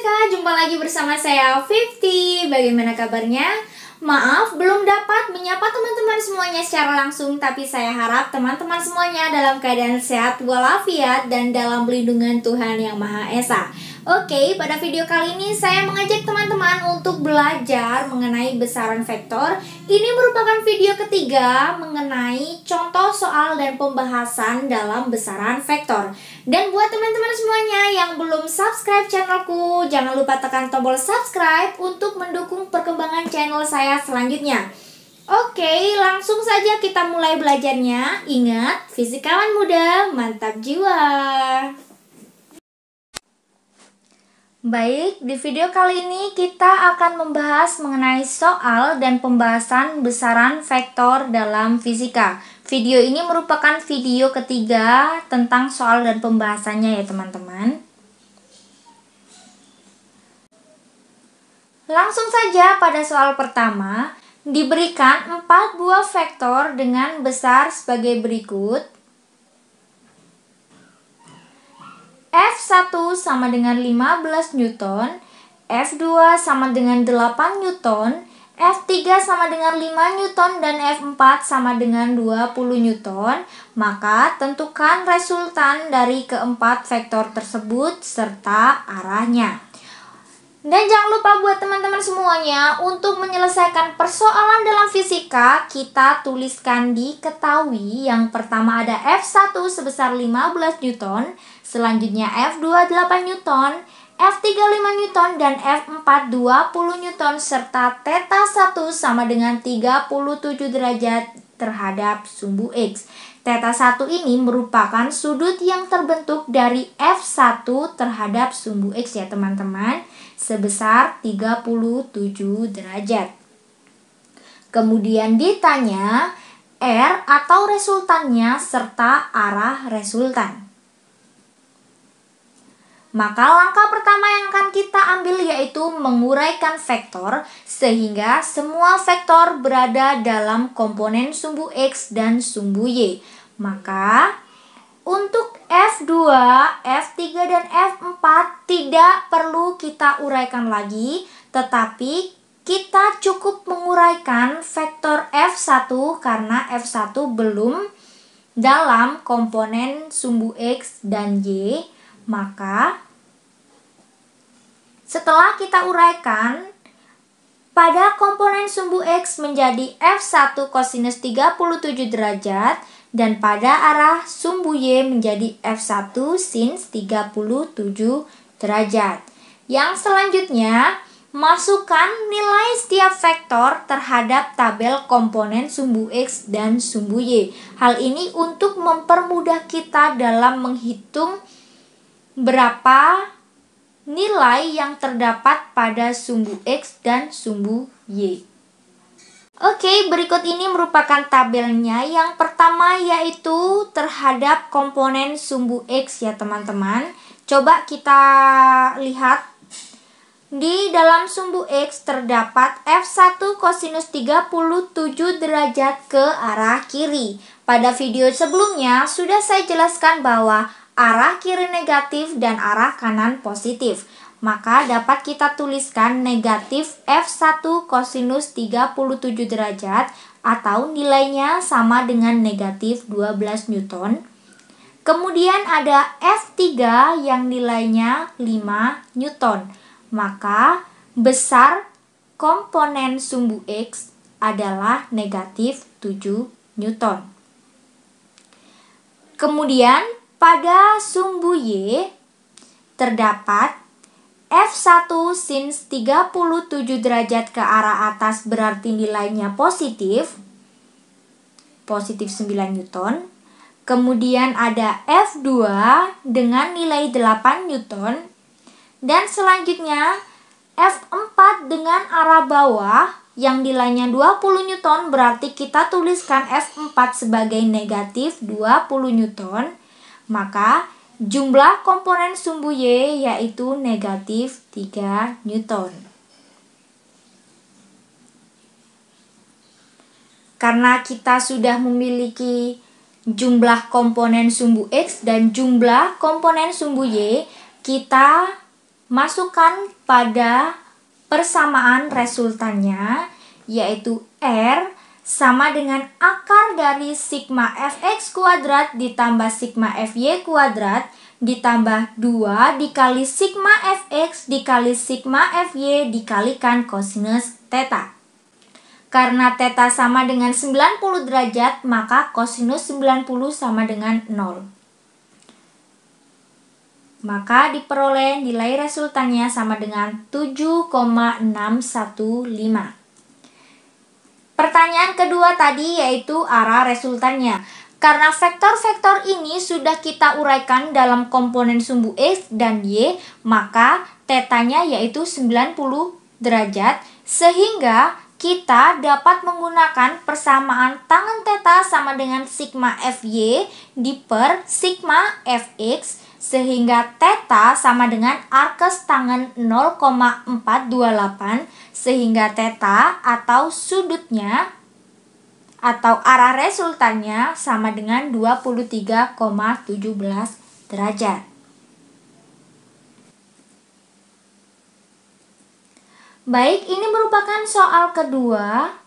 fisika, jumpa lagi bersama saya 50. Bagaimana kabarnya? Maaf, belum dapat menyapa teman-teman semuanya secara langsung, tapi saya harap teman-teman semuanya dalam keadaan sehat walafiat dan dalam pelindungan Tuhan Yang Maha Esa. Oke, pada video kali ini saya mengajak teman-teman untuk belajar mengenai besaran vektor. Ini merupakan video ketiga mengenai contoh soal dan pembahasan dalam besaran vektor. Dan buat teman-teman semuanya yang belum subscribe channelku, jangan lupa tekan tombol subscribe untuk mendukung perkembangan channel saya selanjutnya. Oke, langsung saja kita mulai belajarnya. Ingat, fisikawan muda, mantap jiwa. Baik, di video kali ini kita akan membahas mengenai soal dan pembahasan besaran vektor dalam fisika. Video ini merupakan video ketiga tentang soal dan pembahasannya ya teman-teman. Langsung saja pada soal pertama, diberikan 4 buah vektor dengan besar sebagai berikut. F1 sama dengan 15 Newton, F2 sama dengan 8 Newton, F3 sama dengan 5 Newton, dan F4 sama dengan 20 Newton. Maka tentukan resultan dari keempat vektor tersebut serta arahnya. Dan jangan lupa buat teman-teman semuanya, untuk menyelesaikan persoalan dalam fisika, kita tuliskan diketahui. Yang pertama ada F1 sebesar 15 Newton, selanjutnya F2 8 Newton, F3 5 Newton, dan F4 20 Newton, serta theta 1 sama dengan 37 derajat terhadap sumbu X. Theta 1 ini merupakan sudut yang terbentuk dari F1 terhadap sumbu X ya teman-teman, sebesar 37 derajat. Kemudian ditanya R atau resultannya serta arah resultan. Maka langkah pertama yang akan kita ambil yaitu menguraikan vektor, sehingga semua vektor berada dalam komponen sumbu X dan sumbu Y. Maka untuk F2, F3, dan F4 tidak perlu kita uraikan lagi, tetapi kita cukup menguraikan vektor F1 karena F1 belum dalam komponen sumbu X dan Y. Maka setelah kita uraikan, pada komponen sumbu X menjadi F1 kosinus 37 derajat, dan pada arah sumbu Y menjadi F1 sin 37 derajat. Yang selanjutnya, masukkan nilai setiap vektor terhadap tabel komponen sumbu X dan sumbu Y. Hal ini untuk mempermudah kita dalam menghitung berapa nilai yang terdapat pada sumbu X dan sumbu Y. Oke, berikut ini merupakan tabelnya. Yang pertama yaitu terhadap komponen sumbu X ya teman-teman. Coba kita lihat. Di dalam sumbu X terdapat F1 kosinus 37 derajat ke arah kiri. Pada video sebelumnya sudah saya jelaskan bahwa arah kiri negatif dan arah kanan positif. Maka dapat kita tuliskan negatif F1 kosinus 37 derajat atau nilainya sama dengan negatif 12 Newton. Kemudian ada F3 yang nilainya 5 Newton. Maka besar komponen sumbu X adalah negatif 7 Newton. Kemudian pada sumbu Y terdapat F1 sin 37 derajat ke arah atas berarti nilainya positif 9 Newton. Kemudian ada F2 dengan nilai 8 Newton. Dan selanjutnya F4 dengan arah bawah yang nilainya 20 Newton, berarti kita tuliskan F4 sebagai negatif 20 Newton. Maka jumlah komponen sumbu Y yaitu negatif 3 Newton. Karena kita sudah memiliki jumlah komponen sumbu X dan jumlah komponen sumbu Y, kita masukkan pada persamaan resultannya, yaitu R sama dengan akar dari sigma fx kuadrat ditambah sigma fy kuadrat ditambah 2 dikali sigma fx dikali sigma fy dikalikan kosinus theta. Karena theta sama dengan 90 derajat, maka kosinus 90 sama dengan 0. Maka diperoleh nilai resultannya sama dengan 7,615. Pertanyaan kedua tadi yaitu arah resultannya. Karena vektor-vektor ini sudah kita uraikan dalam komponen sumbu X dan Y, maka tetanya yaitu 90 derajat, sehingga kita dapat menggunakan persamaan tangen theta sama dengan sigma Fy diper sigma Fx, sehingga theta sama dengan arkes tangen 0,428, sehingga theta atau sudutnya atau arah resultannya sama dengan 23,17 derajat. Baik, ini merupakan soal kedua.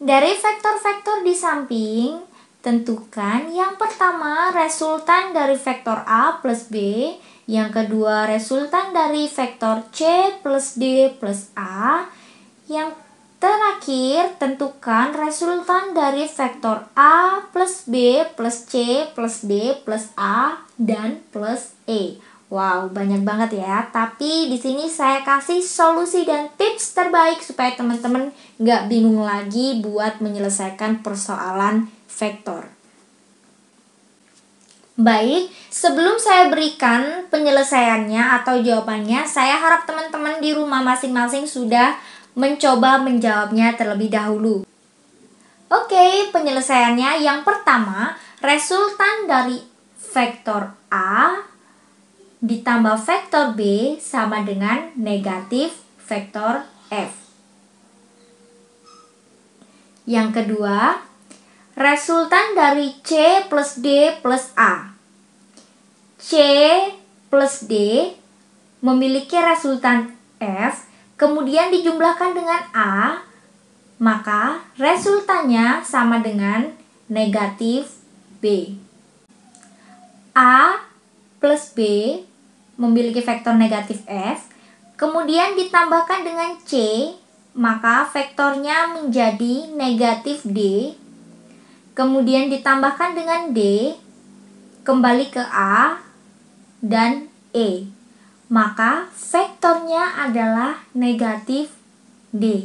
Dari vektor-vektor di samping, tentukan yang pertama resultan dari vektor A plus B, yang kedua resultan dari vektor C plus D plus A, yang terakhir tentukan resultan dari vektor A plus B plus C plus D plus A dan plus E. Wow, banyak banget ya. Tapi di sini saya kasih solusi dan tips terbaik supaya teman-teman nggak bingung lagi buat menyelesaikan persoalan vektor. Baik, sebelum saya berikan penyelesaiannya atau jawabannya, saya harap teman-teman di rumah masing-masing sudah mencoba menjawabnya terlebih dahulu. Oke, penyelesaiannya yang pertama, resultan dari vektor A ditambah vektor B sama dengan negatif vektor F. Yang kedua, resultan dari C plus D plus A. C plus D memiliki resultan F, kemudian dijumlahkan dengan A, maka resultannya sama dengan negatif B. A plus B memiliki vektor negatif F, kemudian ditambahkan dengan C, maka vektornya menjadi negatif D, kemudian ditambahkan dengan D, kembali ke A, dan E, maka vektornya adalah negatif D.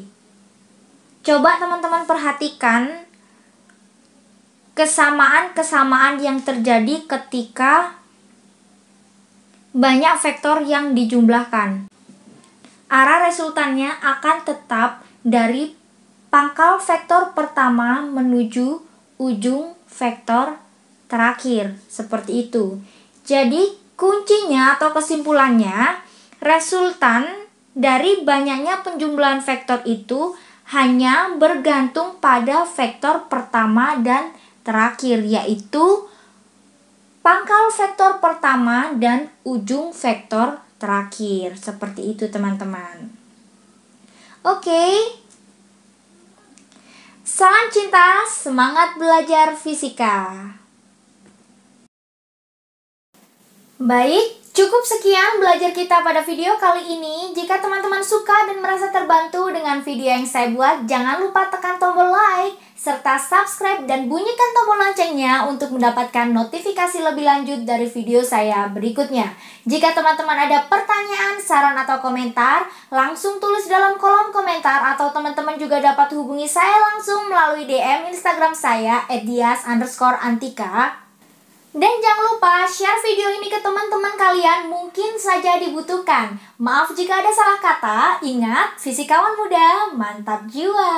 Coba teman-teman perhatikan kesamaan-kesamaan yang terjadi ketika banyak vektor yang dijumlahkan. Arah resultannya akan tetap dari pangkal vektor pertama menuju ujung vektor terakhir, seperti itu. Jadi kuncinya atau kesimpulannya, resultan dari banyaknya penjumlahan vektor itu hanya bergantung pada vektor pertama dan terakhir, yaitu pangkal vektor pertama dan ujung vektor terakhir. Seperti itu teman-teman. Oke. Salam cinta, semangat belajar fisika. Baik, cukup sekian belajar kita pada video kali ini. Jika teman-teman suka dan merasa terbantu dengan video yang saya buat, jangan lupa tekan tombol like, serta subscribe dan bunyikan tombol loncengnya untuk mendapatkan notifikasi lebih lanjut dari video saya berikutnya. Jika teman-teman ada pertanyaan, saran atau komentar, langsung tulis dalam kolom komentar, atau teman-teman juga dapat hubungi saya langsung melalui DM Instagram saya @dias_antika. Dan jangan lupa share video ini ke teman-teman kalian, mungkin saja dibutuhkan. Maaf jika ada salah kata, ingat fisikawan muda, mantap jiwa.